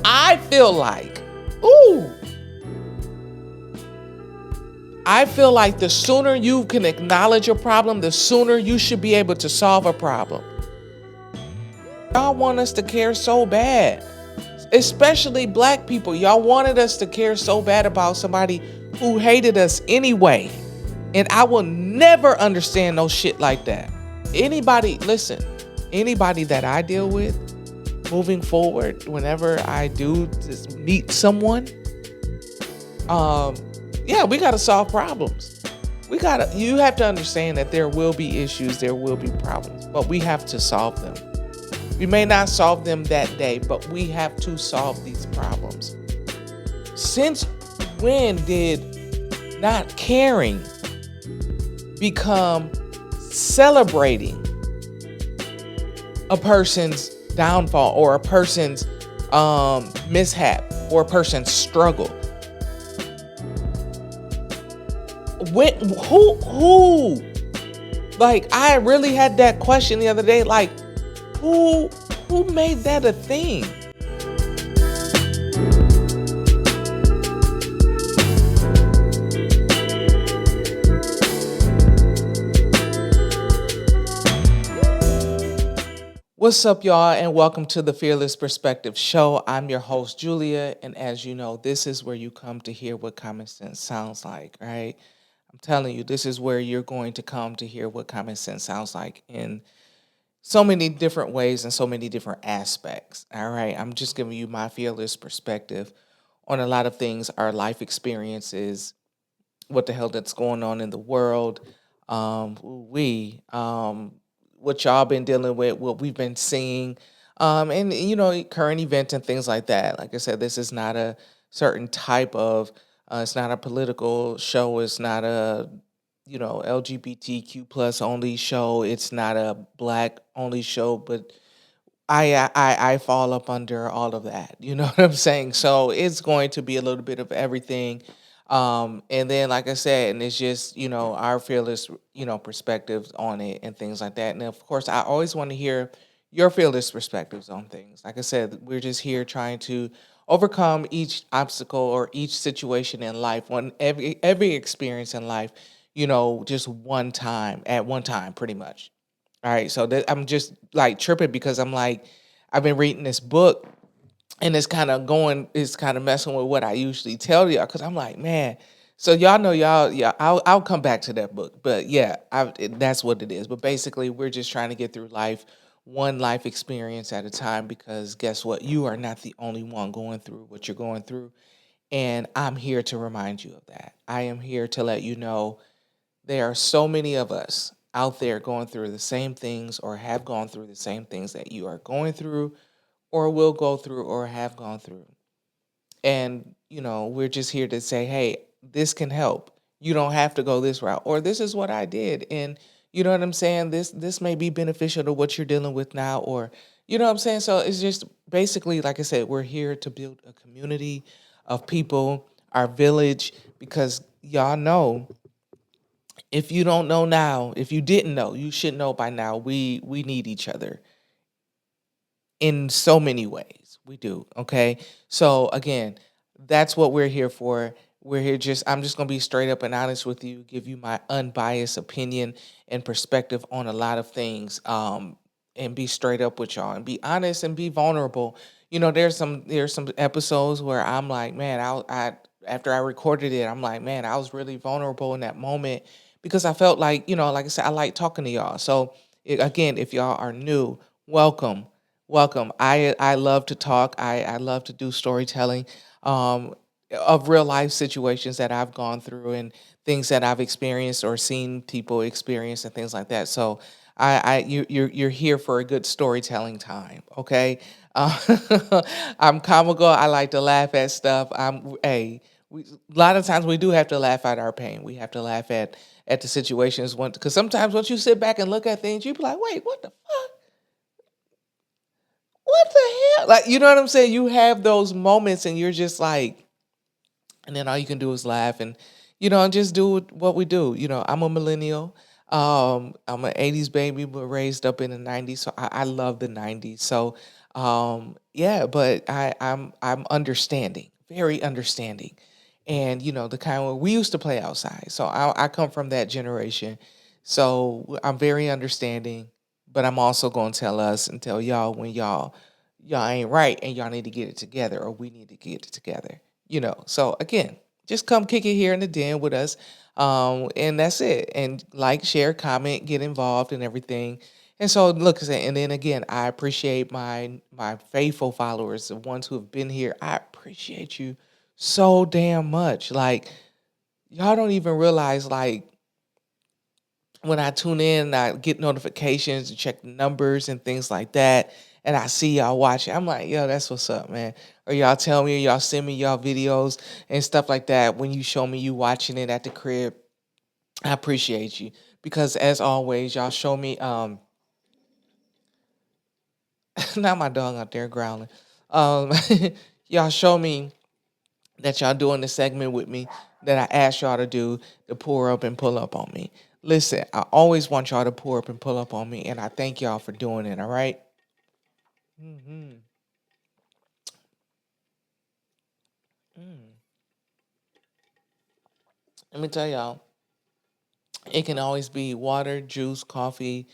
I feel like, ooh, I feel like the sooner you can acknowledge a problem, the sooner you should be able to solve a problem. Y'all want us to care so bad, especially black people. Y'all wanted us to care so bad about somebody who hated us anyway. And I will never understand no shit like that. Anybody, listen, anybody that I deal with moving forward, whenever I do just meet someone, yeah, we gotta solve problems. You have to understand that there will be issues, there will be problems, but we have to solve them. We may not solve them that day, but we have to solve these problems. Since when did not caring become celebrating a person's downfall or a person's mishap or a person's struggle? Who? Like, I really had that question the other day. Like, who made that a thing? What's up, y'all, and welcome to the Fearless Perspective Show. I'm your host, Julia, and as you know, this is where you come to hear what common sense sounds like, right? I'm telling you, this is where you're going to come to hear what common sense sounds like in so many different ways and so many different aspects, all right? I'm just giving you my fearless perspective on a lot of things, our life experiences, what the hell that's going on in the world, what y'all been dealing with, what we've been seeing, and current events and things like that. Like I said, this is not a certain type of. It's not a political show. It's not a LGBTQ plus only show. It's not a black only show. But I fall up under all of that. You know what I'm saying? So it's going to be a little bit of everything. And then, like I said, and it's just, our fearless, perspectives on it and things like that. And of course, I always want to hear your fearless perspectives on things. Like I said, we're just here trying to overcome each obstacle or each situation in life, every experience in life, just at one time, pretty much. All right. So I'm just like tripping because I'm like, I've been reading this book and it's kind of messing with what I usually tell y'all because I'm like, man. So y'all know yeah. I'll come back to that book, but yeah, that's what it is. But basically, we're just trying to get through life, one life experience at a time. Because guess what? You are not the only one going through what you're going through, and I'm here to remind you of that. I am here to let you know there are so many of us out there going through the same things or have gone through the same things that you are going through or will go through or have gone through. And, we're just here to say, hey, this can help. You don't have to go this route. Or this is what I did. And you know what I'm saying? This may be beneficial to what you're dealing with now. Or, you know what I'm saying? So it's just basically, like I said, we're here to build a community of people, our village, because y'all know, if you don't know now, if you didn't know, you should know by now, we need each other in so many ways. We do. Okay. So again, that's what we're here for. I'm just going to be straight up and honest with you, give you my unbiased opinion and perspective on a lot of things. And be straight up with y'all and be honest and be vulnerable. There's some episodes where I'm like, man, after I recorded it, I'm like, man, I was really vulnerable in that moment because I felt like, like I said, I like talking to y'all. So again, if y'all are new, welcome. Welcome. I love to talk. I love to do storytelling of real life situations that I've gone through and things that I've experienced or seen people experience and things like that. So you're here for a good storytelling time. Okay. I'm comical. I like to laugh at stuff. A lot of times we do have to laugh at our pain. We have to laugh at the situations because sometimes once you sit back and look at things, you be like, wait, what the fuck? What the hell? Like, you know what I'm saying? You have those moments and you're just like, and then all you can do is laugh and, and just do what we do. I'm a millennial. I'm an 80s baby, but raised up in the 90s. So I love the 90s. So Yeah, but I'm understanding, very understanding. And the kind where we used to play outside. So I come from that generation. So I'm very understanding, but I'm also gonna tell us and tell y'all when y'all ain't right and y'all need to get it together or we need to get it together. So again, just come kick it here in the den with us. And that's it. And like, share, comment, get involved and everything. And so look, and then again, I appreciate my faithful followers, the ones who have been here. I appreciate you so damn much. Like, y'all don't even realize, like, when I tune in, I get notifications to check the numbers and things like that. And I see y'all watching. I'm like, yo, that's what's up, man. Or y'all tell me, y'all send me y'all videos and stuff like that. When you show me you watching it at the crib, I appreciate you. Because as always, y'all show me not my dog out there growling. Um y'all show me that y'all doing the segment with me that I asked y'all to do, to pour up and pull up on me. Listen, I always want y'all to pour up and pull up on me, and I thank y'all for doing it. All right. Mm-hmm. Mm. Let me tell y'all, it can always be water, juice, coffee,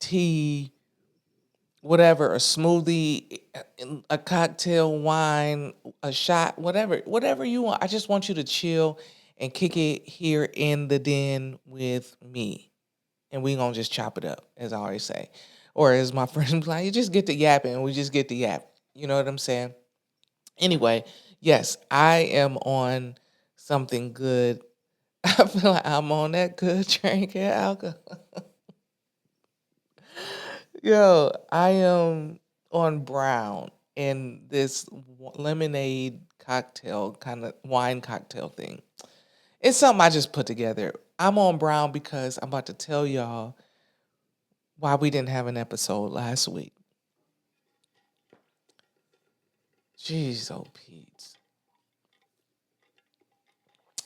tea, whatever, a smoothie, a cocktail, wine, a shot, whatever you want. I just want you to chill and kick it here in the den with me. And we gonna just chop it up, as I always say. Or as my friends like, you just get the yapping and we just get the yap. You know what I'm saying? Anyway, yes, I am on something good. I feel like I'm on that good drinking alcohol. Yo, I am on brown in this lemonade cocktail, kind of wine cocktail thing. It's something I just put together. I'm on brown because I'm about to tell y'all why we didn't have an episode last week. Jeez, oh Pete.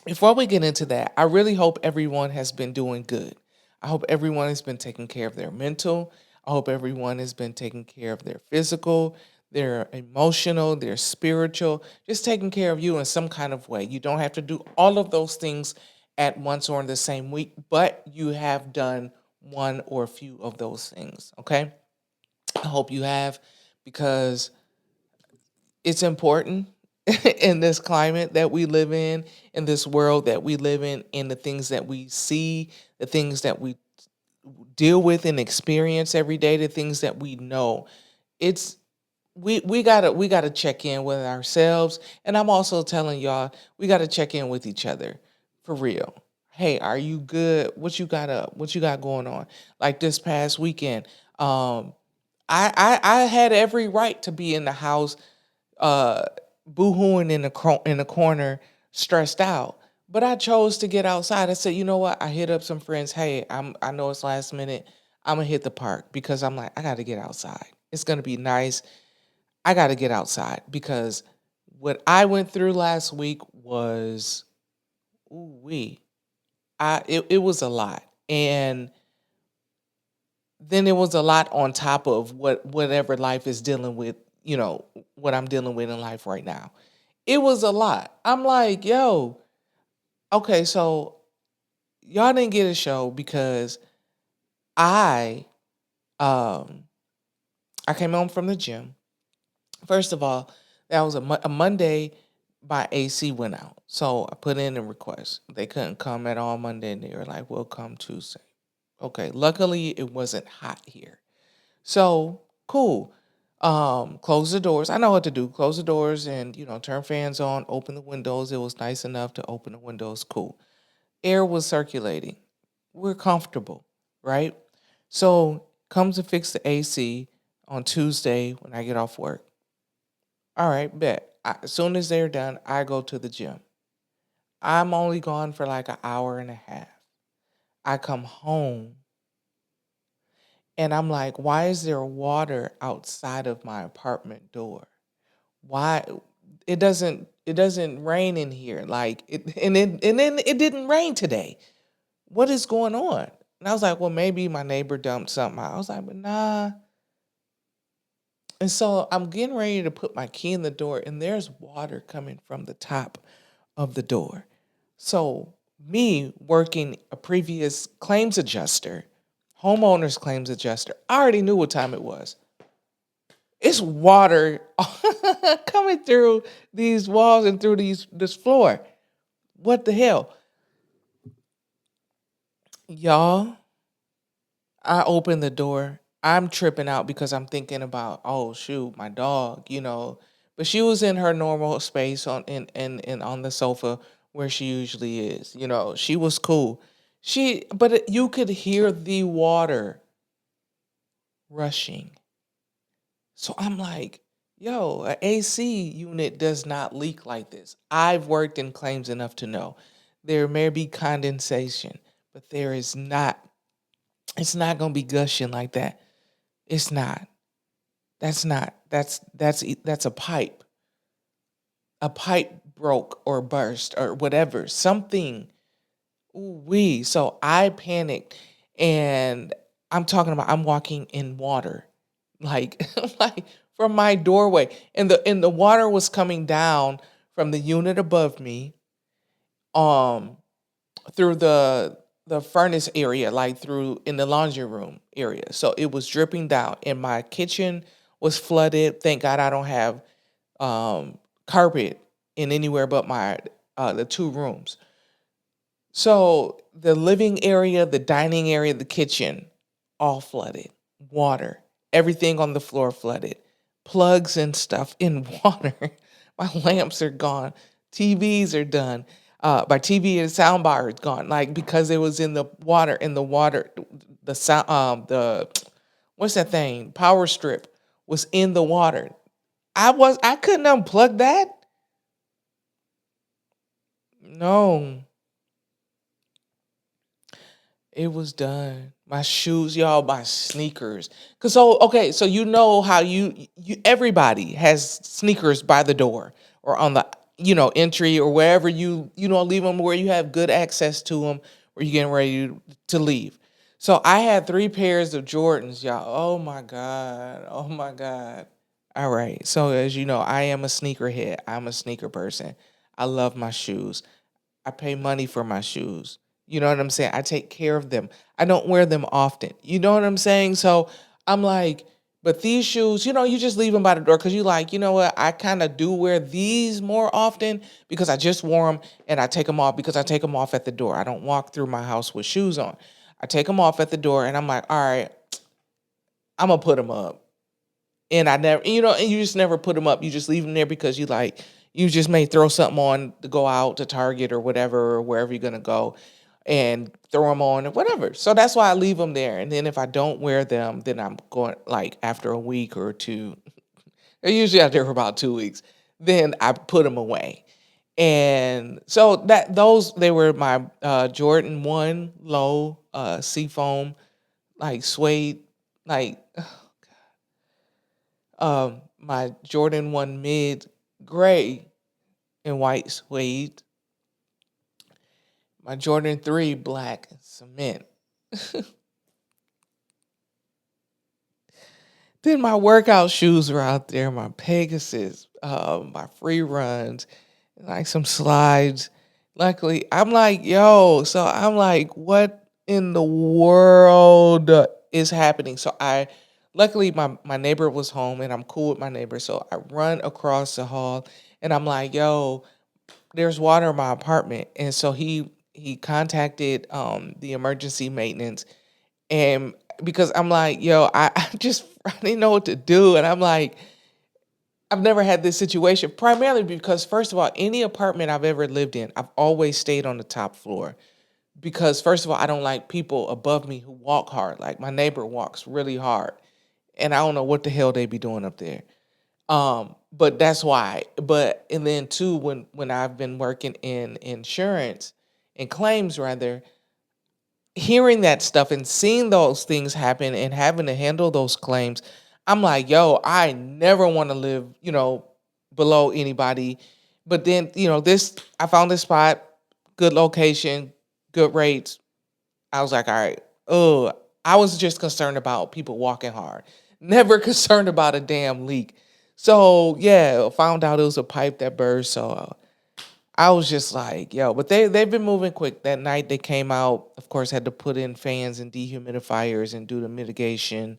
Before we get into that, I really hope everyone has been doing good. I hope everyone has been taking care of their mental. I hope everyone has been taking care of their physical, their emotional, their spiritual, just taking care of you in some kind of way. You don't have to do all of those things at once or in the same week, but you have done one or a few of those things, okay? I hope you have, because it's important in this climate that we live in this world that we live in the things that we see, the things that we deal with and experience every day, the things that we know. It's we gotta check in with ourselves, and I'm also telling y'all we gotta check in with each other for real. Hey, are you good? What you got up? What you got going on? Like this past weekend, I had every right to be in the house uh boohooing in the corner, stressed out. But I chose to get outside. I said, you know what? I hit up some friends. Hey, I know it's last minute. I'm gonna hit the park because I'm like, I gotta get outside. It's gonna be nice. I gotta get outside because what I went through last week was ooh wee. It was a lot. And then it was a lot on top of whatever life is dealing with, what I'm dealing with in life right now. It was a lot. I'm like, yo, okay, so y'all didn't get a show because I um I came home from the gym. First of all, that was a Monday. My AC went out, so I put in a request. They couldn't come at all Monday, and they were like, "We'll come Tuesday." Okay, luckily it wasn't hot here. So cool. Close the doors. I know what to do. Close the doors and turn fans on, open the windows. It was nice enough to open the windows. Cool. Air was circulating. We're comfortable, right? So comes to fix the AC on Tuesday when I get off work. All right, bet. As soon as they're done, I go to the gym. I'm only gone for like an hour and a half. I come home and I'm like, why is there water outside of my apartment door? Why it doesn't rain in here? Like and then it didn't rain today. What is going on? And I was like, well, maybe my neighbor dumped something out. I was like, but nah, And so I'm getting ready to put my key in the door, and there's water coming from the top of the door. So, me working a previous claims adjuster, homeowner's claims adjuster, I already knew what time it was. It's water coming through these walls and through this floor. What the hell? Y'all, I open the door. I'm tripping out because I'm thinking about, oh shoot, my dog. But she was in her normal space on on the sofa where she usually is. She was cool. You could hear the water rushing. So I'm like, yo, a AC unit does not leak like this. I've worked in claims enough to know there may be condensation, but there is not. It's not gonna be gushing like that. It's not. That's not. That's a pipe. A pipe broke or burst or whatever. Something. Ooh wee. So I panicked, and I'm talking about I'm walking in water, like like from my doorway, and the water was coming down from the unit above me, um, through the furnace area, like through in the laundry room area. So it was dripping down, and my kitchen was flooded. Thank God I don't have carpet in anywhere but my the two rooms. So the living area, the dining area, the kitchen, all flooded. Water. Everything on the floor flooded. Plugs and stuff in water. My lamps are gone. TVs are done. My TV and sound bar is gone. Like because it was in the water. In the water, the sound, the what's that thing? Power strip was in the water. I couldn't unplug that. No, it was done. My shoes, y'all, my sneakers. Cause okay, so you know how you everybody has sneakers by the door or on the entry or wherever you leave them where you have good access to them where you're getting ready to leave. So I had three pairs of Jordans, y'all. Oh my God. Oh my God. All right. So as you know, I am a sneakerhead. I'm a sneaker person. I love my shoes. I pay money for my shoes. You know what I'm saying? I take care of them. I don't wear them often. You know what I'm saying? So I'm like, but these shoes, you just leave them by the door because you like, you know what? I kind of do wear these more often because I just wore them and I take them off because I take them off at the door. I don't walk through my house with shoes on. I take them off at the door and I'm like, all right, I'm going to put them up. And I never, and you just never put them up. You just leave them there because you just may throw something on to go out to Target or whatever, or wherever you're going to go and throw them on or whatever. So that's why I leave them there. And then if I don't wear them, then I'm going like after a week or two, they're usually out there for about 2 weeks, then I put them away. And so they were my Jordan 1 low seafoam, like suede, like my Jordan 1 mid gray and white suede, my Jordan 3 black cement. Then my workout shoes were out there, my Pegasus, my free runs, like some slides. Luckily, I'm like, yo, so I'm like, what in the world is happening? So luckily my neighbor was home and I'm cool with my neighbor. So I run across the hall and I'm like, yo, there's water in my apartment. And so he contacted the emergency maintenance, and because I'm like, yo, I didn't know what to do. And I'm like, I've never had this situation, primarily because first of all, any apartment I've ever lived in, I've always stayed on the top floor. Because first of all, I don't like people above me who walk hard. Like my neighbor walks really hard. And I don't know what the hell they be doing up there. But that's why. But and then too, when I've been working in insurance and claims rather, hearing that stuff and seeing those things happen and having to handle those claims, I'm like, yo, I never want to live, below anybody. But then, I found this spot, good location, good rates. I was like, all right, oh, I was just concerned about people walking hard. Never concerned about a damn leak. So yeah, found out it was a pipe that burst. So I was just like, yo, but they've been moving quick. That night they came out, of course, had to put in fans and dehumidifiers and do the mitigation,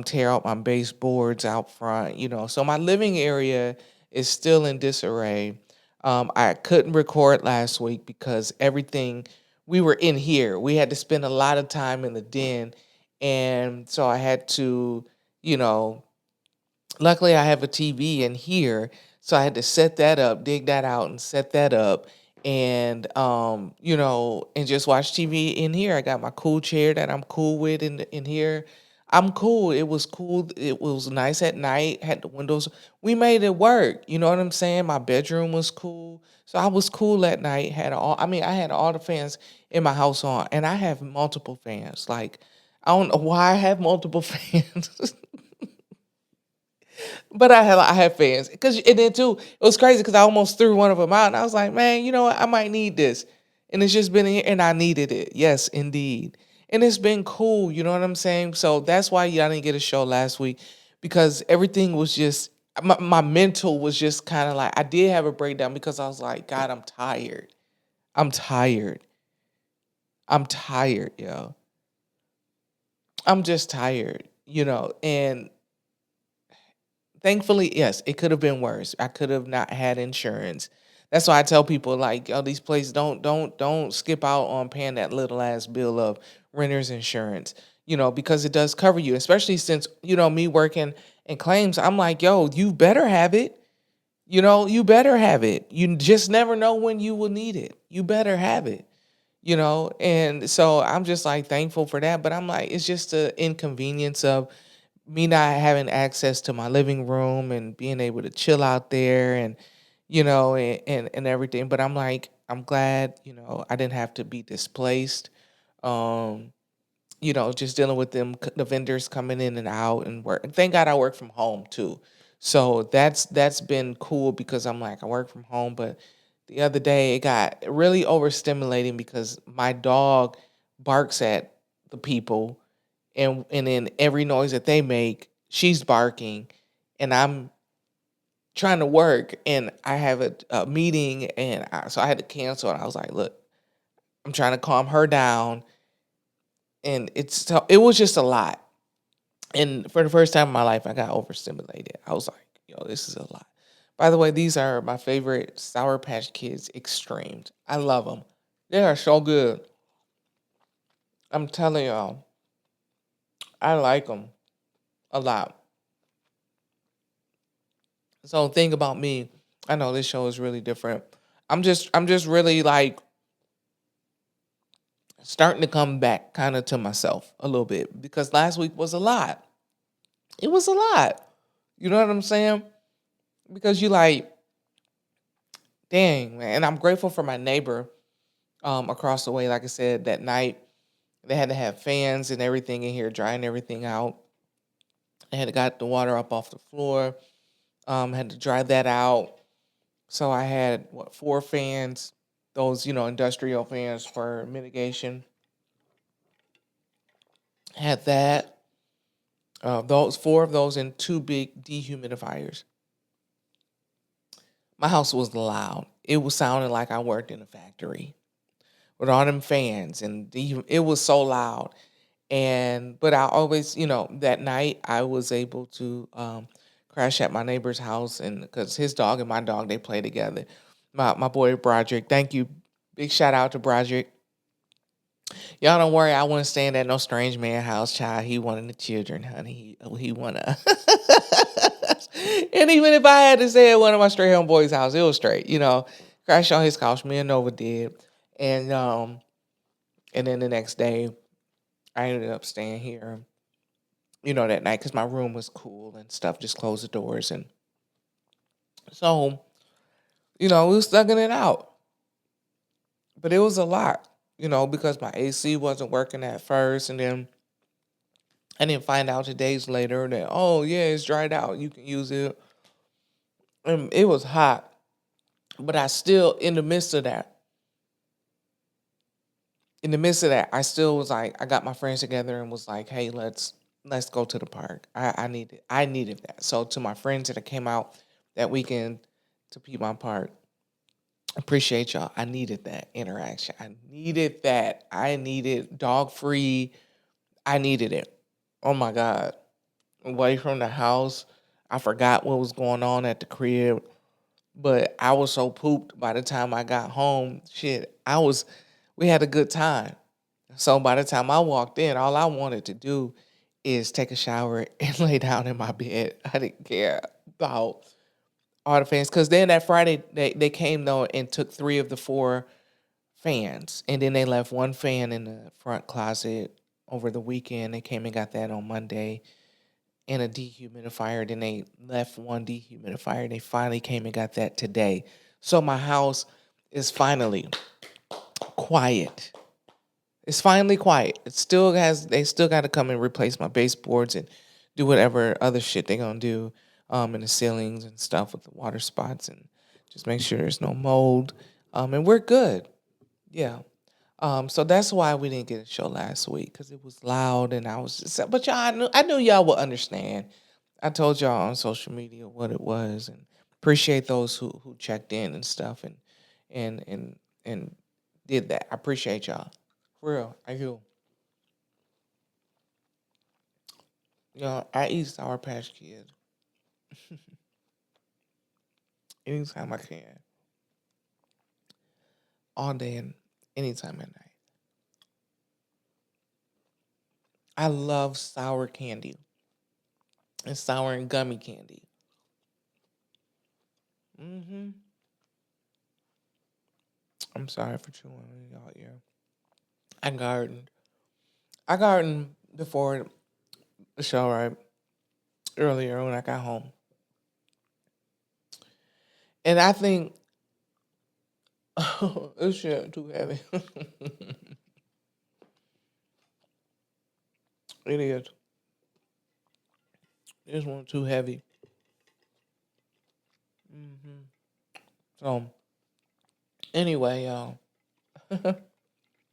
tear out my baseboards out front, So my living area is still in disarray. I couldn't record last week because everything we were in here. We had to spend a lot of time in the den, and so I had to, you know, luckily I have a TV in here, so I had to set that up, dig that out and set that up and and just watch TV in here. I got my cool chair that I'm cool with in here. I'm cool. It was cool. It was nice at night, had the windows. We made it work. You know what I'm saying? My bedroom was cool. So I was cool at night. I had all the fans in my house on, and I have multiple fans. Like I don't know why I have multiple fans. But I had fans because and then too it was crazy because I almost threw one of them out and I was like, man, you know what? I might need this, and it's just been here and I needed it. Yes, indeed, and it's been cool. You know what I'm saying? So that's why y'all didn't get a show last week because everything was just my mental was just kind of like I did have a breakdown because I was like, God, I'm tired. I'm tired. I'm tired, yo. I'm just tired, and thankfully, yes, it could have been worse. I could have not had insurance. That's why I tell people like, oh, these places don't skip out on paying that little ass bill of renter's insurance, because it does cover you, especially since, me working in claims, I'm like, yo, you better have it. You better have it. You just never know when you will need it. You better have it. And so I'm just like thankful for that. But I'm like, it's just the inconvenience of me not having access to my living room and being able to chill out there and and everything, but I'm like I'm glad I didn't have to be displaced. um just dealing with the vendors coming in and out and work, and thank God I work from home too. So that's been cool because I'm like I work from home. But the other day it got really overstimulating because my dog barks at the people, and then every noise that they make, she's barking, and I'm trying to work, and I have a meeting, and so I had to cancel. And I was like, "Look, I'm trying to calm her down," and it was just a lot. And for the first time in my life, I got overstimulated. I was like, "Yo, this is a lot." By the way, these are my favorite Sour Patch Kids Extremes. I love them. They are so good. I'm telling y'all, I like them a lot. So think about me. I know this show is really different. I'm just really like starting to come back kind of to myself a little bit because last week was a lot. It was a lot. You know what I'm saying? Because you like, dang, man. And I'm grateful for my neighbor across the way. Like I said, that night they had to have fans and everything in here, drying everything out. They had got the water up off the floor. Had to dry that out. So I had what, four fans, those industrial fans for mitigation. Had that. Those four of those and two big dehumidifiers. My house was loud. It was sounding like I worked in a factory with all them fans and it was so loud. But I always, that night I was able to crash at my neighbor's house, and because his dog and my dog they play together. My boy Broderick, thank you, big shout out to Broderick. Y'all don't worry, I wasn't staying at no strange man house, child. He wanted the children, honey. He wanna. And even if I had to stay at one of my straight home boys' house, it was straight. Crashed on his couch. Me and Nova did, and and then the next day I ended up staying here. That night because my room was cool and stuff. Just closed the doors, and so we was thugging it out. But it was a lot, because my AC wasn't working at first, and then I didn't find out 2 days later that, oh yeah, it's dried out. You can use it. And it was hot, but I still in the midst of that, I still was like, I got my friends together and was like, hey, let's let's go to the park. I needed that. So to my friends that came out that weekend to Piedmont Park, appreciate y'all. I needed that interaction. I needed that. I needed dog free. I needed it. Oh my God. Away from the house. I forgot what was going on at the crib. But I was so pooped by the time I got home. Shit. We had a good time. So by the time I walked in, all I wanted to do is take a shower and lay down in my bed. I didn't care about all the fans. Cause then that Friday they came though and took three of the four fans. And then they left one fan in the front closet over the weekend. They came and got that on Monday and a dehumidifier. Then they left one dehumidifier. They finally came and got that today. So my house is finally quiet. It's finally quiet. They still got to come and replace my baseboards and do whatever other shit they gonna do in the ceilings and stuff with the water spots and just make sure there's no mold. And we're good. Yeah. So that's why we didn't get a show last week because it was loud and I was just, but y'all, I knew y'all would understand. I told y'all on social media what it was and appreciate those who checked in and stuff and and and did that. I appreciate y'all. For real, I do. I eat Sour Patch Kid anytime I can, all day and anytime at night. I love sour candy and sour and gummy candy. hmm I'm sorry for chewing in y'all ear. I gardened. I gardened before the show, right? Earlier when I got home. And I think this shit too heavy. It is. This one too heavy. hmm So anyway, y'all.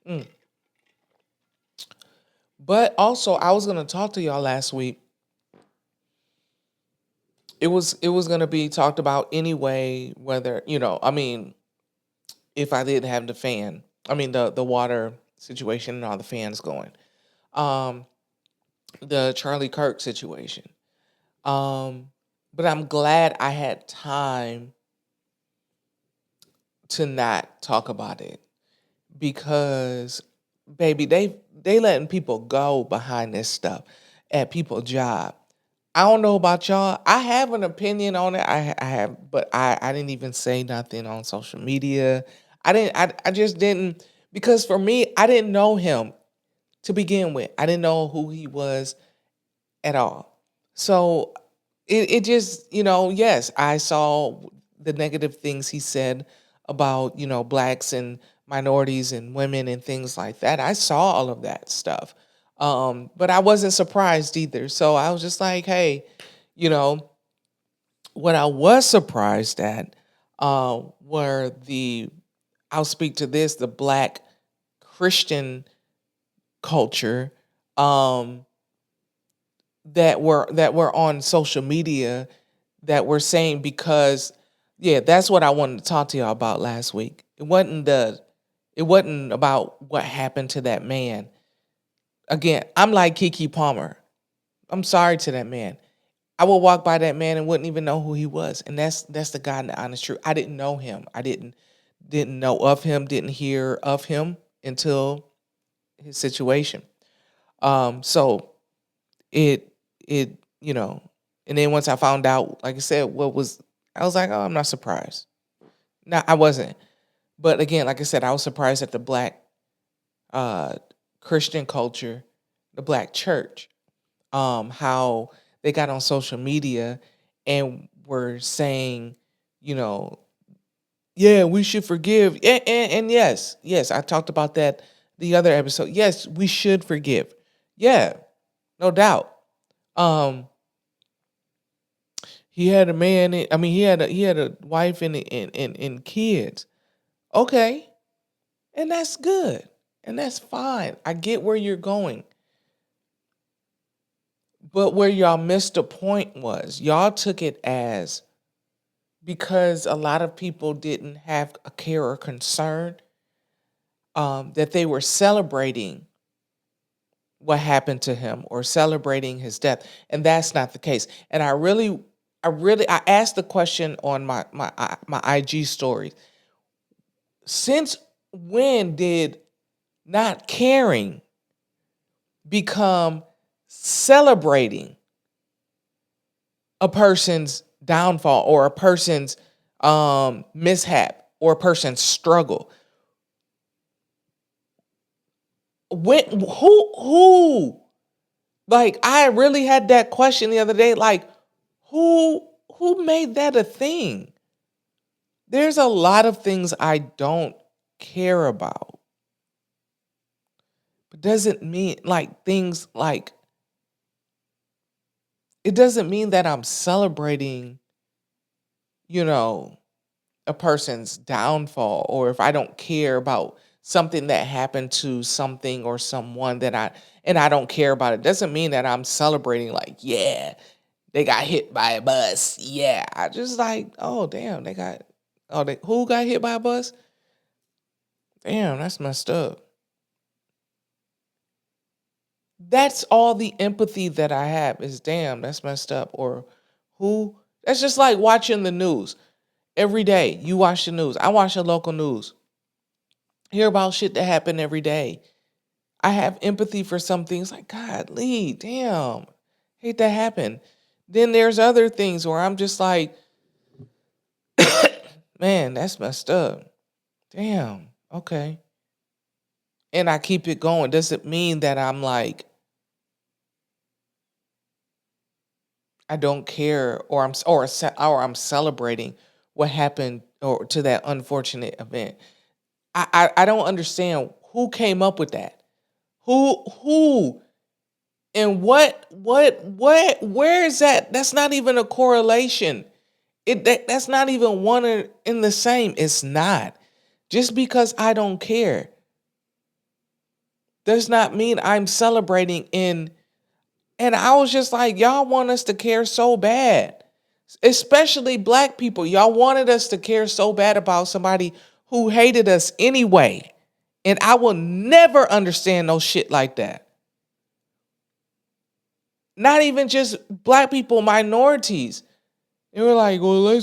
Mm. But also, I was gonna talk to y'all last week. It was gonna be talked about anyway. Whether I mean, if I did have the fan, I mean the water situation and all the fans going. Um, the Charlie Kirk situation. Um, but I'm glad I had time to not talk about it because baby, they letting people go behind this stuff at people's job. I don't know about y'all. I have an opinion on it. I have, but I didn't even say nothing on social media. I just didn't because for me, I didn't know him to begin with. I didn't know who he was at all. So it just, yes, I saw the negative things he said about, blacks and minorities and women and things like that. I saw all of that stuff. But I wasn't surprised either. So I was just like, hey, you know, what I was surprised at were I'll speak to this, the black Christian culture. Um, that were on social media that were saying because yeah, that's what I wanted to talk to y'all about last week. It wasn't about what happened to that man. Again, I'm like Kiki Palmer. I'm sorry to that man. I would walk by that man and wouldn't even know who he was. And that's the God and the honest truth. I didn't know him. I didn't know of him, didn't hear of him until his situation. So it it and then once I found out, like I said, I was like, oh, I'm not surprised. No, I wasn't. But again, like I said, I was surprised at the black uh Christian culture, the black church, how they got on social media and were saying, you know, yeah, we should forgive. And yes, I talked about that the other episode. Yes, we should forgive. Yeah, no doubt. Um, He had a man. I mean, he had a wife and kids. Okay, and that's good, and that's fine. I get where you're going. But where y'all missed the point was y'all took it as because a lot of people didn't have a care or concern, that they were celebrating what happened to him or celebrating his death, and that's not the case. And I asked the question on my IG story. Since when did not caring become celebrating a person's downfall or a person's mishap or a person's struggle? When who like I really had that question the other day, like who made that a thing? There's a lot of things I don't care about. But doesn't mean like things like it doesn't mean that I'm celebrating, you know, a person's downfall, or if I don't care about something that happened to something or someone I don't care about it, doesn't mean that I'm celebrating like, yeah, they got hit by a bus. Yeah. I just like, oh damn, who got hit by a bus? Damn, that's messed up. That's all the empathy that I have is damn, that's messed up. Or who that's just like watching the news. Every day you watch the news. I watch the local news. Hear about shit that happen every day. I have empathy for some things like, God, Lee, damn, hate that happen. Then there's other things where I'm just like, man, that's messed up. Damn, okay. And I keep it going. Doesn't mean that I'm like, I don't care or I'm celebrating what happened or to that unfortunate event. I don't understand who came up with that. Who and what where is that? That's not even a correlation. That's not even one in the same. It's not. Just because I don't care does not mean I'm celebrating in. And I was just like, y'all want us to care so bad, especially black people. Y'all wanted us to care so bad about somebody who hated us anyway. And I will never understand no shit like that. Not even just black people, minorities. They were like, well,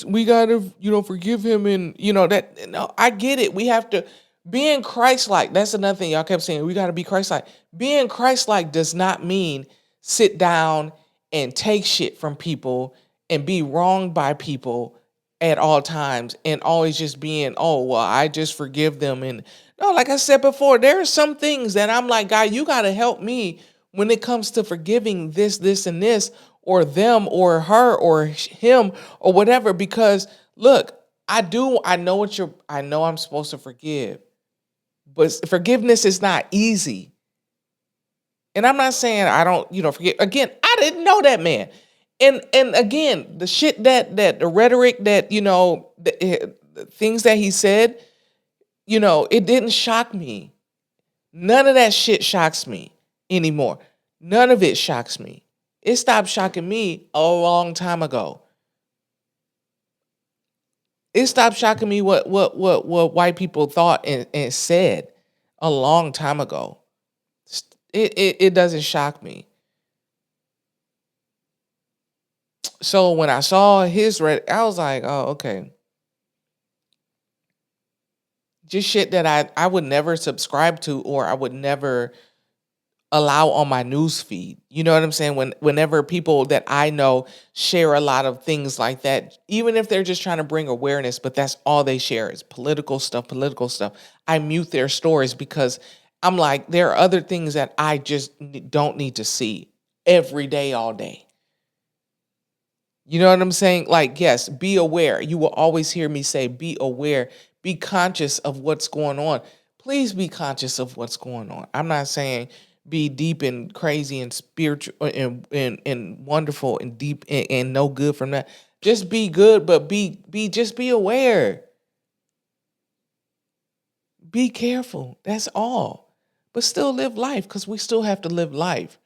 we gotta, forgive him, and that. No, I get it. We have to being Christ-like. That's another thing y'all kept saying. We gotta be Christ-like. Being Christ-like does not mean sit down and take shit from people and be wronged by people at all times and always just being, oh well, I just forgive them. And no, like I said before, there are some things that I'm like, God, you gotta help me when it comes to forgiving this, and this, or them, or her, or him, or whatever. Because look, I know I'm supposed to forgive, but forgiveness is not easy. And I'm not saying I don't, forget. Again, I didn't know that man. And again, the shit that the rhetoric that, the things that he said, it didn't shock me. None of that shit shocks me anymore. None of it shocks me. It stopped shocking me a long time ago. It stopped shocking me what white people thought and said a long time ago. It doesn't shock me. So when I saw his red, I was like, oh, okay. Just shit that I would never subscribe to, or I would never allow on my news feed. You know what I'm saying? Whenever people that I know share a lot of things like that, even if they're just trying to bring awareness, but that's all they share is political stuff, I mute their stories because I'm like, there are other things that I just don't need to see every day, all day. You know what I'm saying? Like, yes, be aware. You will always hear me say, be aware, be conscious of what's going on. Please be conscious of what's going on. I'm not saying be deep and crazy and spiritual and wonderful and deep and no good from that. Just be good, but just be aware. Be careful. That's all. But still live life, because we still have to live life.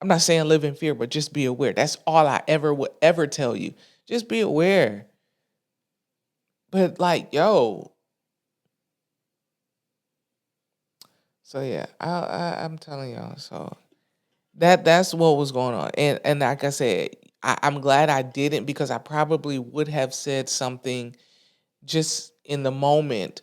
I'm not saying live in fear, but just be aware. That's all I ever would ever tell you. Just be aware. But like, yo, so yeah, I'm telling y'all. So that's what was going on, and like I said, I'm glad I didn't because I probably would have said something just in the moment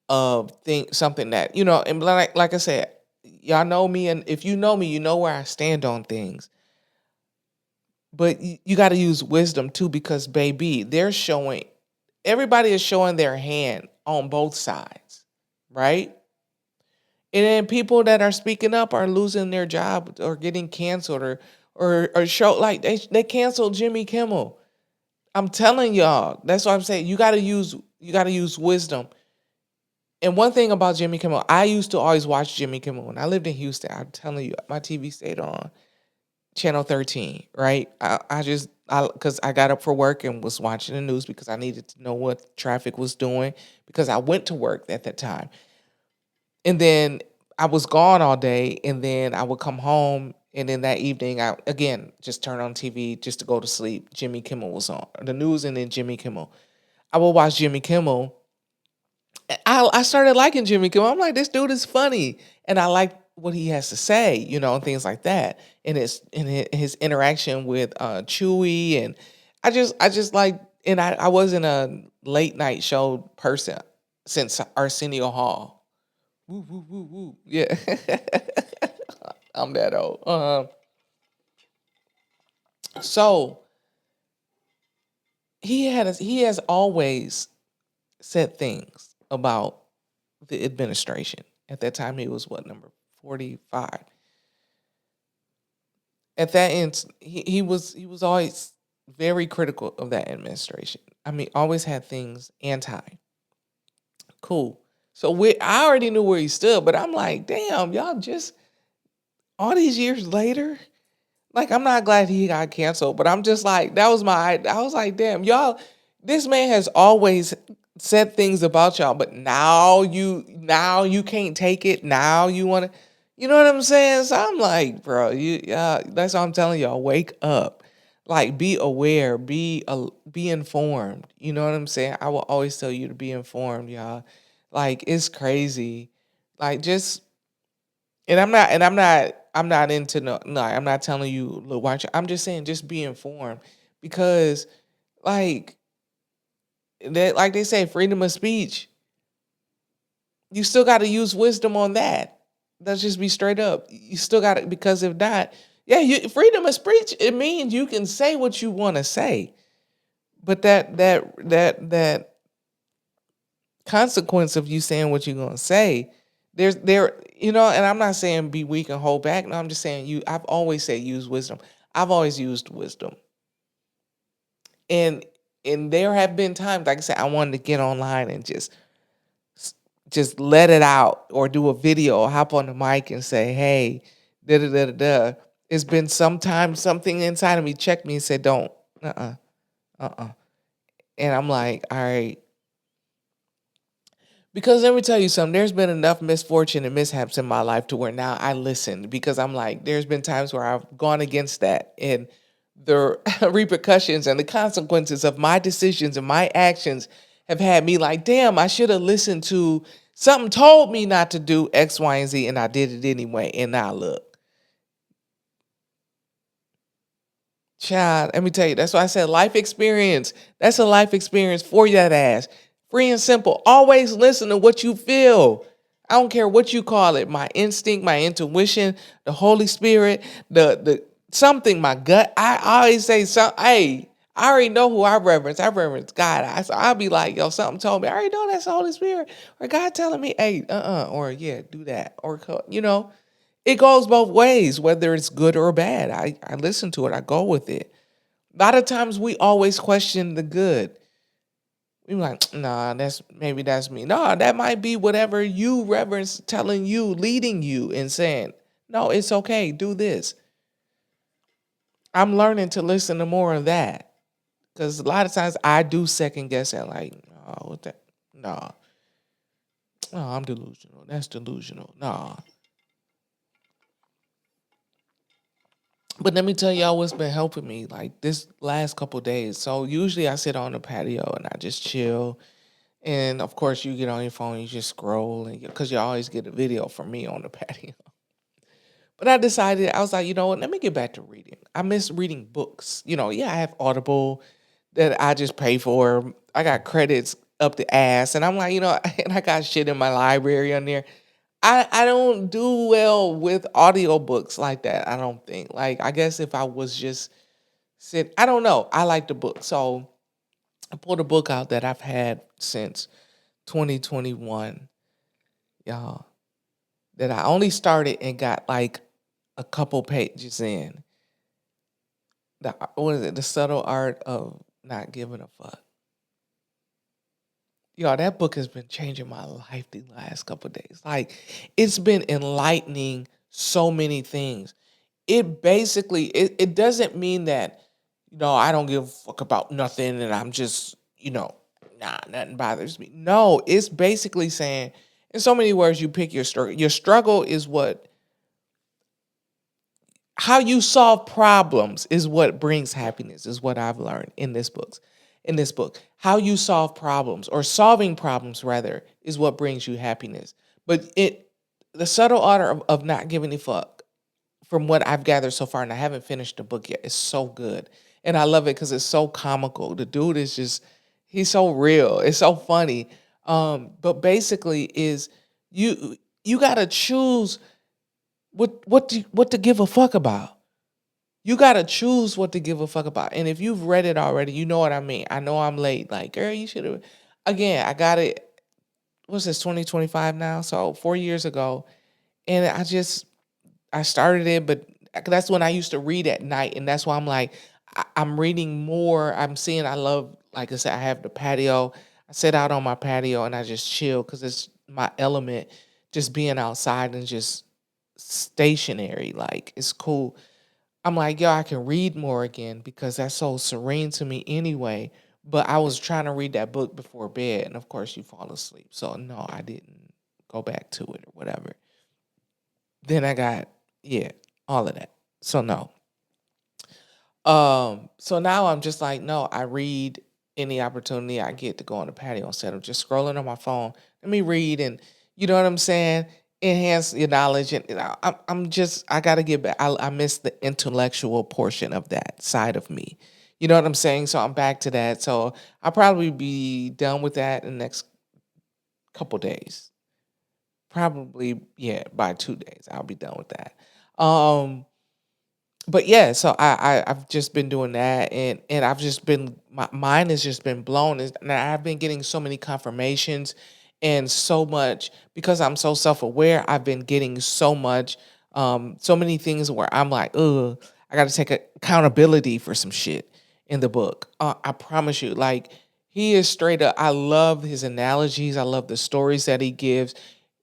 of think something that and like I said, y'all know me, and if you know me, you know where I stand on things. But you got to use wisdom too, because baby, everybody is showing their hand on both sides, right? And then people that are speaking up are losing their job or getting canceled or show like they canceled Jimmy Kimmel. I'm telling y'all, that's what I'm saying. You gotta use wisdom. And one thing about Jimmy Kimmel, I used to always watch Jimmy Kimmel when I lived in Houston. I'm telling you, my TV stayed on channel 13, right? Because I got up for work and was watching the news because I needed to know what traffic was doing because I went to work at that time. And then I was gone all day, and then I would come home, and then that evening I again just turn on TV just to go to sleep. Jimmy Kimmel was on the news, and then Jimmy Kimmel. I would watch Jimmy Kimmel. I started liking Jimmy Kimmel. I'm like, this dude is funny, and I like what he has to say, and things like that, and his interaction with Chewy, and I just like, and I wasn't a late night show person since Arsenio Hall. Woo, woo, woo, woo. Yeah. I'm that old. So he has always said things about the administration. At that time, he was what, number 45. At that end, he was always very critical of that administration. I mean, always had things anti. Cool. So I already knew where he stood, but I'm like, damn, y'all just all these years later. Like, I'm not glad he got canceled, but I'm just like, I was like, damn, y'all, this man has always said things about y'all, but now you can't take it. Now you want to, you know what I'm saying? So I'm like, bro, that's what I'm telling y'all. Wake up. Like, be aware, be informed. You know what I'm saying? I will always tell you to be informed, y'all. Like, it's crazy. Like, just I'm not into no, I'm not telling you look watch. I'm just saying just be informed because like like they say freedom of speech, you still got to use wisdom on that. Let's just be straight up. You still got to, because if not, yeah, freedom of speech, it means you can say what you want to say. But that consequence of you saying what you're going to say, and I'm not saying be weak and hold back. No, I'm just saying I've always said use wisdom. I've always used wisdom. And there have been times, like I said, I wanted to get online and just let it out or do a video or hop on the mic and say, hey, da da da da da. It's been sometimes something inside of me checked me and said, don't, uh-uh. And I'm like, all right. Because let me tell you something, there's been enough misfortune and mishaps in my life to where now I listen because I'm like, there's been times where I've gone against that and the repercussions and the consequences of my decisions and my actions have had me like, damn, I should have listened to something told me not to do X, Y, and Z, and I did it anyway. And now look. Child, let me tell you, that's why I said life experience. That's a life experience for that ass. Free and simple. Always listen to what you feel. I don't care what you call it. My instinct, my intuition, the Holy Spirit, the something, my gut. I always say something. Hey, I already know who I reverence. I reverence God. So I'll be like, yo, something told me. I already know that's the Holy Spirit. Or God telling me, hey, or yeah, do that. Or it goes both ways, whether it's good or bad. I listen to it. I go with it. A lot of times we always question the good. We're like, nah, that's me. Nah, that might be whatever you reverence telling you, leading you and saying, no, it's okay. Do this. I'm learning to listen to more of that. Because a lot of times I do second guess and like, oh, what that? Nah. No, I'm delusional. That's delusional. Nah. But let me tell y'all what's been helping me like this last couple days. So usually I sit on the patio and I just chill. And of course, you get on your phone, you just scroll, and because you always get a video from me on the patio. But I decided, I was like, you know what? Let me get back to reading. I miss reading books. Yeah, I have Audible that I just pay for. I got credits up the ass, and I'm like, and I got shit in my library on there. I don't do well with audiobooks like that. I don't think. Like, I guess if I was just I don't know. I like the book, so I pulled a book out that I've had since 2021, y'all. That I only started and got like a couple pages in. What is it? The Subtle Art of Not Giving a Fuck. Y'all, that book has been changing my life the last couple of days. Like, it's been enlightening so many things. It basically it doesn't mean that, I don't give a fuck about nothing and I'm just, nothing bothers me. No, it's basically saying, in so many words, you pick your struggle. Your struggle is how you solve problems is what brings happiness, is what I've learned in this book. How you solve problems, or solving problems rather, is what brings you happiness. But the subtle art of not giving a fuck, from what I've gathered so far, and I haven't finished the book yet, is so good. And I love it because it's so comical. The dude is just, he's so real. It's so funny. But basically is, you you gotta choose what to give a fuck about. You gotta choose what to give a fuck about. And if you've read it already, you know what I mean. I know I'm late. Like, girl, you should have. Again, I got it. What's this, 2025 now? So 4 years ago. And I started it, but that's when I used to read at night. And that's why I'm like, I'm reading more. I'm seeing, I love, like I said, I have the patio. I sit out on my patio and I just chill because it's my element, just being outside and just stationary. Like, it's cool. I'm like, yo, I can read more again because that's so serene to me anyway. But I was trying to read that book before bed, and of course, you fall asleep. So no, I didn't go back to it or whatever. Then I got, yeah, all of that. So no. So now I'm just like, no, I read any opportunity I get to go on the patio instead of just scrolling on my phone. Let me read, and you know what I'm saying? Enhance your knowledge. And I got to get back. I miss the intellectual portion of that side of me. You know what I'm saying? So I'm back to that. So I'll probably be done with that in the next couple days. Probably, yeah, by 2 days, I'll be done with that. Um, but yeah, so I've just been doing that, and I've just been, my mind has just been blown. And I've been getting so many confirmations, and so much, because I'm so self aware. I've been getting so many things where I'm like, ugh, I got to take accountability for some shit in the book. I promise you, like, he is straight up. I love his analogies. I love the stories that he gives.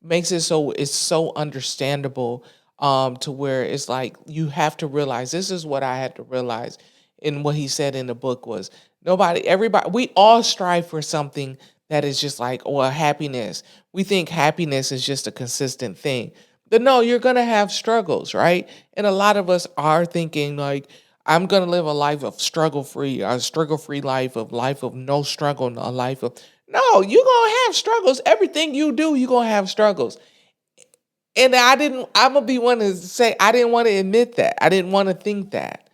Makes it so it's so understandable, to where it's like, you have to realize, this is what I had to realize in what he said in the book was, everybody, we all strive for something that is just like, or happiness. We think happiness is just a consistent thing. But no, you're gonna have struggles, right? And a lot of us are thinking like, I'm gonna live a life of struggle free, a struggle free life of no struggle, a life of, no, you're gonna have struggles. Everything you do, you're gonna have struggles. And I'm gonna be one to say, I didn't want to admit that. I didn't want to think that.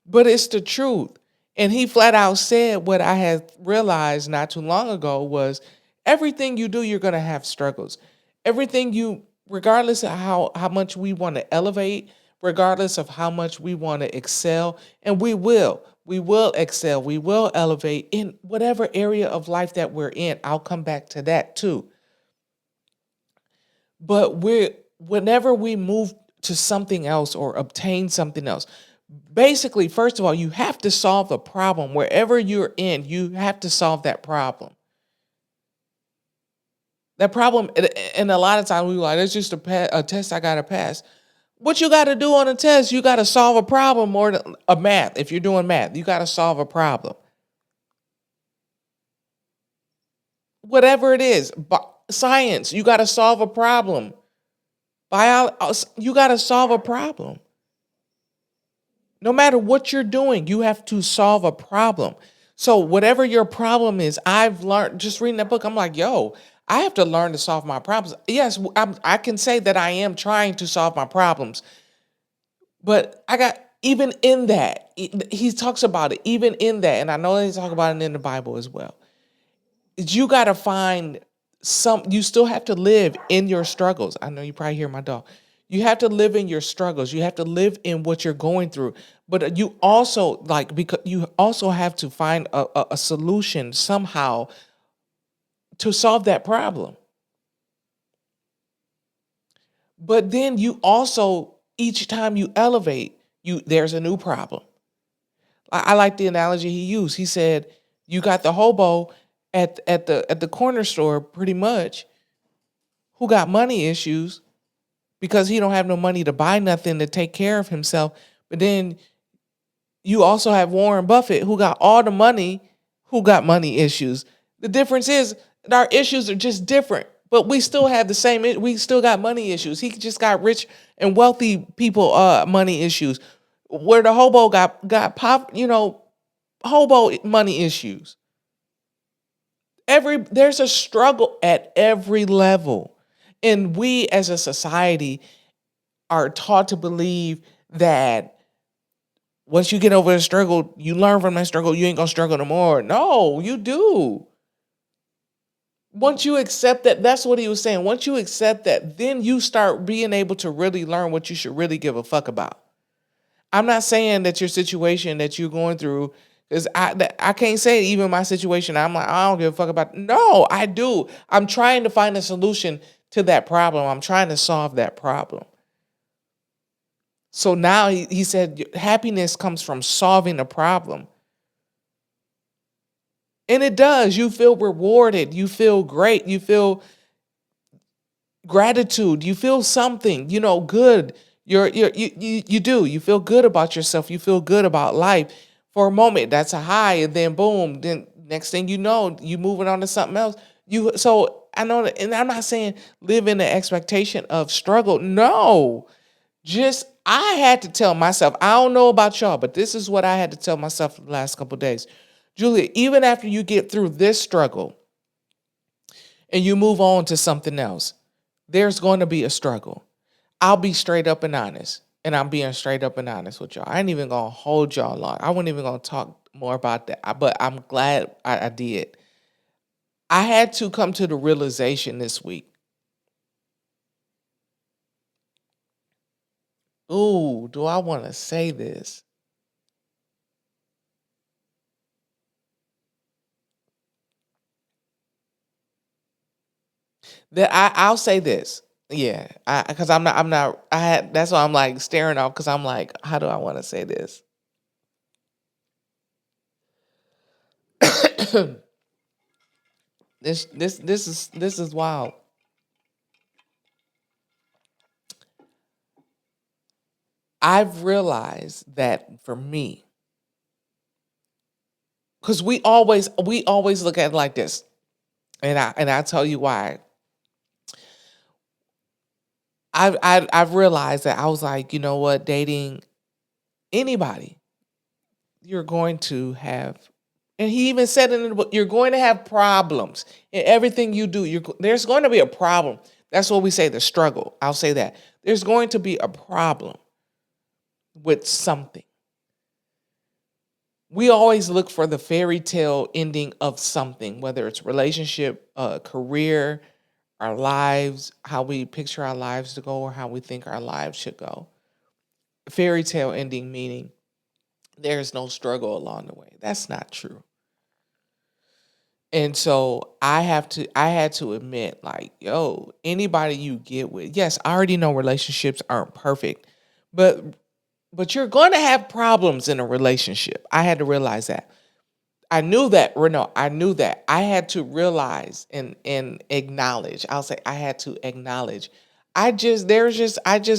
But it's the truth. And he flat out said what I had realized not too long ago was, everything you do, you're gonna have struggles. Everything you, regardless of how much we want to elevate, regardless of how much we want to excel, and we will. We will excel, we will elevate in whatever area of life that we're in. I'll come back to that too. But whenever we move to something else or obtain something else, basically, first of all, you have to solve a problem. Wherever you're in, you have to solve that problem. That problem, and a lot of times we like, it's just a test I gotta pass. What you got to do on a test, you got to solve a problem, or a math. If you're doing math, you got to solve a problem. Whatever it is, science, you got to solve a problem. You got to solve a problem. No matter what you're doing, you have to solve a problem. So whatever your problem is, I've learned just reading that book. I'm like, yo, I have to learn to solve my problems. Yes, I can say that I am trying to solve my problems, but I got even in that. He talks about it even in that, and I know they talk about it in the Bible as well. You got to find some. You still have to live in your struggles. I know you probably hear my dog. You have to live in your struggles. You have to live in what you're going through. But you also because you also have to find a solution somehow to solve that problem. But then you also each time you elevate, you there's a new problem. I like the analogy he used. He said, "You got the hobo at the corner store, pretty much, who got money issues because he don't have no money to buy nothing to take care of himself. But then you also have Warren Buffett, who got all the money, who got money issues. The difference is our issues are just different, but we still have the same. We still got money issues. He just got rich and wealthy people money issues, where the hobo got pop, hobo money issues. There's a struggle at every level, and we as a society are taught to believe that once you get over the struggle, you learn from that struggle, you ain't gonna struggle no more. No, you do. Once you accept that, that's what he was saying. Once you accept that, then you start being able to really learn what you should really give a fuck about. I'm not saying that your situation that you're going through, because I can't say even my situation. I'm like, I don't give a fuck about. No, I do. I'm trying to find a solution to that problem. I'm trying to solve that problem. So now he said happiness comes from solving a problem. And it does. You feel rewarded. You feel great. You feel gratitude. You feel something, good. You do. You feel good about yourself. You feel good about life. For a moment, that's a high, and then boom, then next thing you know, you moving on to something else. So I know that, and I'm not saying live in the expectation of struggle. No. Just I had to tell myself, I don't know about y'all, but this is what I had to tell myself the last couple of days. Julia, even after you get through this struggle and you move on to something else, there's going to be a struggle. I'll be straight up and honest. And I'm being straight up and honest with y'all. I ain't even gonna hold y'all long. I wasn't even gonna talk more about that. But I'm glad I did. I had to come to the realization this week. Ooh, do I want to say this? That I'll say this. Yeah, because I'm not. I had that's why I'm like staring off because I'm like, how do I want to say this? This is wild. I've realized that for me, because we always look at it like this, and I tell you why. I've realized that I was like, you know what, dating anybody, you're going to have, and he even said in the book, you're going to have problems in everything you do. There's going to be a problem. That's what we say, the struggle. I'll say that. There's going to be a problem with something. We always look for the fairy tale ending of something, whether it's relationship, career, our lives, how we picture our lives to go, or how we think our lives should go. Fairy tale ending meaning there's no struggle along the way. That's not true. And so I had to admit, like, yo, anybody you get with, yes, I already know relationships aren't perfect, but you're gonna have problems in a relationship. I had to realize that. I knew that, Renault. I knew that. I had to realize and acknowledge. I'll say I had to acknowledge. I just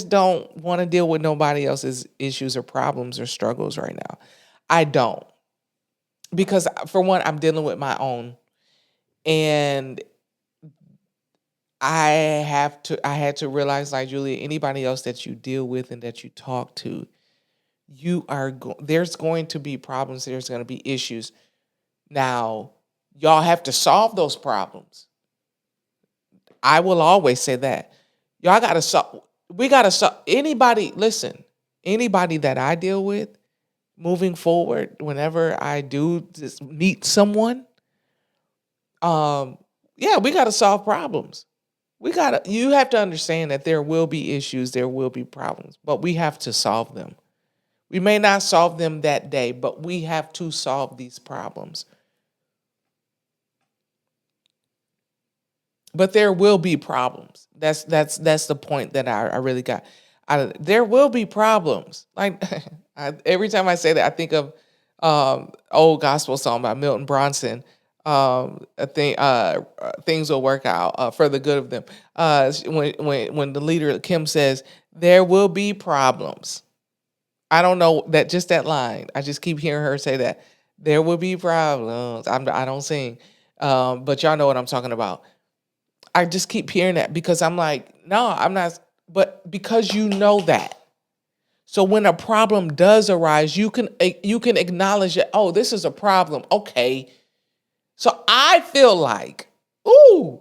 don't want to deal with nobody else's issues or problems or struggles right now. I don't. Because for one, I'm dealing with my own. And I had to realize, like, Julia, anybody else that you deal with and that you talk to, there's going to be problems, there's going to be issues. Now, y'all have to solve those problems. I will always say that. Y'all got to solve we got to solve anybody that I deal with moving forward whenever I do just meet someone, um yeah, we got to solve problems. You have to understand that there will be issues, there will be problems, but we have to solve them. We may not solve them that day, but we have to solve these problems. But there will be problems. That's the point that I really got. There will be problems. Like every time I say that, I think of old gospel song by Milton Bronson. I think things will work out for the good of them. When the leader Kim says there will be problems. I don't know that just that line. I just keep hearing her say that there will be problems. I don't sing, but y'all know what I'm talking about. I just keep hearing that because I'm like, no, I'm not. But because you know that, so when a problem does arise, you can acknowledge it. Oh, this is a problem. Okay, so I feel like, ooh,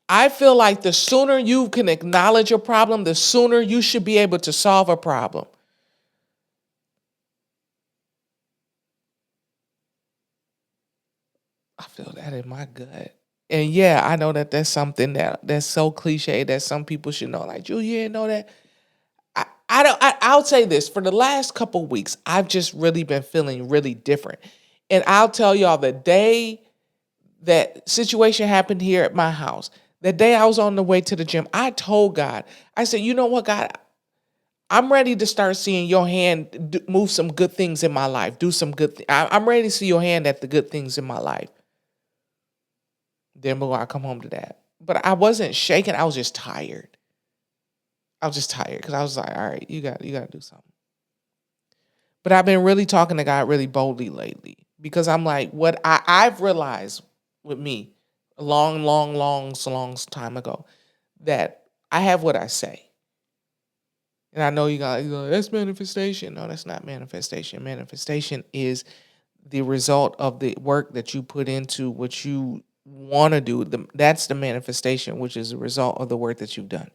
I feel like the sooner you can acknowledge a problem, the sooner you should be able to solve a problem. I feel that in my gut. And yeah, I know that that's something that's so cliche that some people should know. Like, Julia, you know that. I don't. I'll say this: for the last couple weeks, I've just really been feeling really different. And I'll tell y'all, the day that situation happened here at my house, the day I was on the way to the gym, I told God, I said, you know what, God, I'm ready to start seeing your hand move some good things in my life. Do some good. I'm ready to see your hand at the good things in my life. Then when I come home to that, but I wasn't shaking. I was just tired. I was just tired because I was like, all right, you got to do something. But I've been really talking to God really boldly lately because I'm like, what I've realized with me a long, long, long, so long time ago that I have what I say. And I know you go, that's manifestation. No, that's not manifestation. Manifestation is the result of the work that you put into what you want to do. That's the manifestation, which is a result of the work that you've done.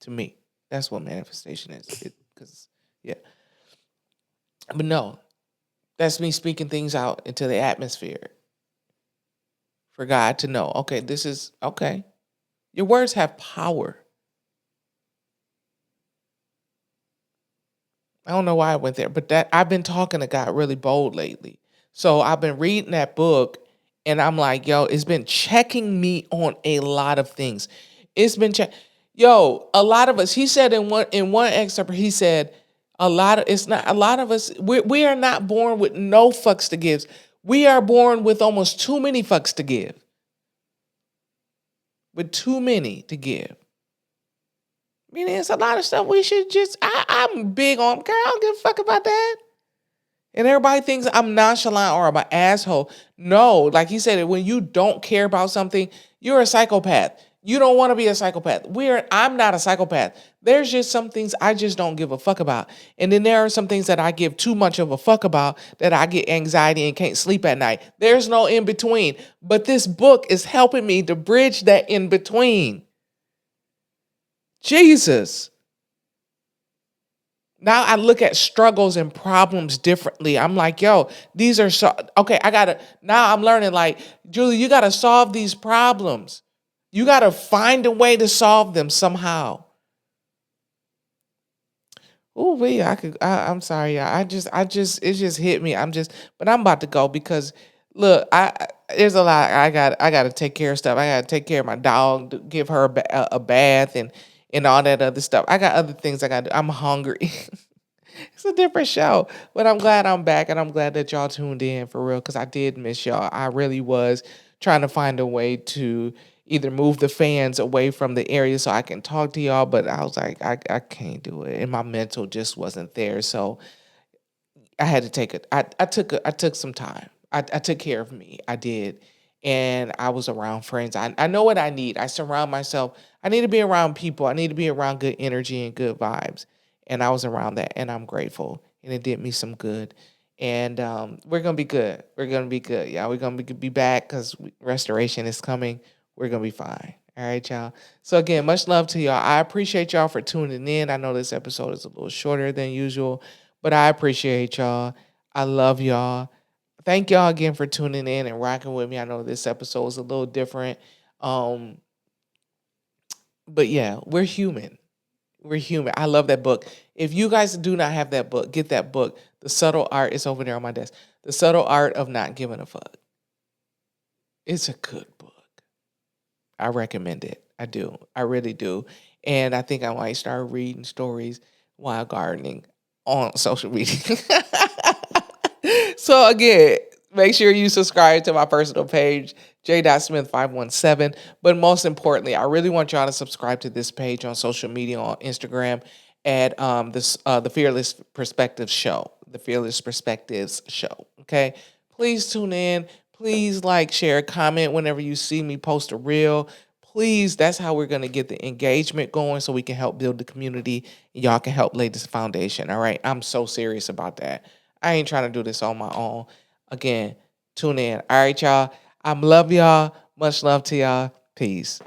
To me, that's what manifestation is. Because yeah, but no, that's me speaking things out into the atmosphere for God to know. Okay, this is okay. Your words have power. I don't know why I went there, but that I've been talking to God really bold lately. So I've been reading that book and I'm like, yo, it's been checking me on a lot of things. It's been yo, a lot of us, he said in one excerpt, he said, a lot of us, we are not born with no fucks to give. We are born with almost too many fucks to give. With too many to give. I mean, there's a lot of stuff we should just. I'm big on. Girl, I don't give a fuck about that. And everybody thinks I'm nonchalant or I'm an asshole. No, like he said, when you don't care about something, you're a psychopath. You don't want to be a psychopath. I'm not a psychopath. There's just some things I just don't give a fuck about. And then there are some things that I give too much of a fuck about that I get anxiety and can't sleep at night. There's no in between. But this book is helping me to bridge that in between. Jesus. Now I look at struggles and problems differently. I'm like, yo, these are so okay. Now I'm learning, like, Julie, you gotta solve these problems. You gotta find a way to solve them somehow. Oh, wait, I'm sorry, y'all. It just hit me. But I'm about to go because look, there's a lot. I got to take care of stuff. I got to take care of my dog, give her a bath and all that other stuff. I got other things I got to do. I'm hungry. It's a different show, but I'm glad I'm back and I'm glad that y'all tuned in for real because I did miss y'all. I really was trying to find a way to either move the fans away from the area so I can talk to y'all, but I was like, I can't do it, and my mental just wasn't there. So I had to take it. I took some time. I took care of me. I did, and I was around friends. I know what I need. I surround myself. I need to be around people. I need to be around good energy and good vibes. and I was around that, and I'm grateful, and it did me some good. And we're gonna be good. We're gonna be good, y'all. We're gonna be back because restoration is coming. We're gonna be fine. All right, y'all. So again, much love to y'all. I appreciate y'all for tuning in. I know this episode is a little shorter than usual, but I appreciate y'all. I love y'all. Thank y'all again for tuning in and rocking with me. I know this episode was a little different. Um, but yeah, we're human. We're human. I love that book. If you guys do not have that book, get that book. The Subtle Art is over there on my desk. The Subtle Art of Not Giving a Fuck. It's a good book. I recommend it. I do. I really do. And I think I might start reading stories while gardening on social media. So again, make sure you subscribe to my personal page, j.smith517. But most importantly, I really want y'all to subscribe to this page on social media, on Instagram, at the Fearless Perspectives Show. The Fearless Perspectives Show. Okay. Please tune in. Please like, share, comment whenever you see me post a reel. Please, that's how we're going to get the engagement going so we can help build the community. Y'all can help lay this foundation. All right. I'm so serious about that. I ain't trying to do this on my own. Again, tune in. All right, y'all. I love y'all. Much love to y'all. Peace.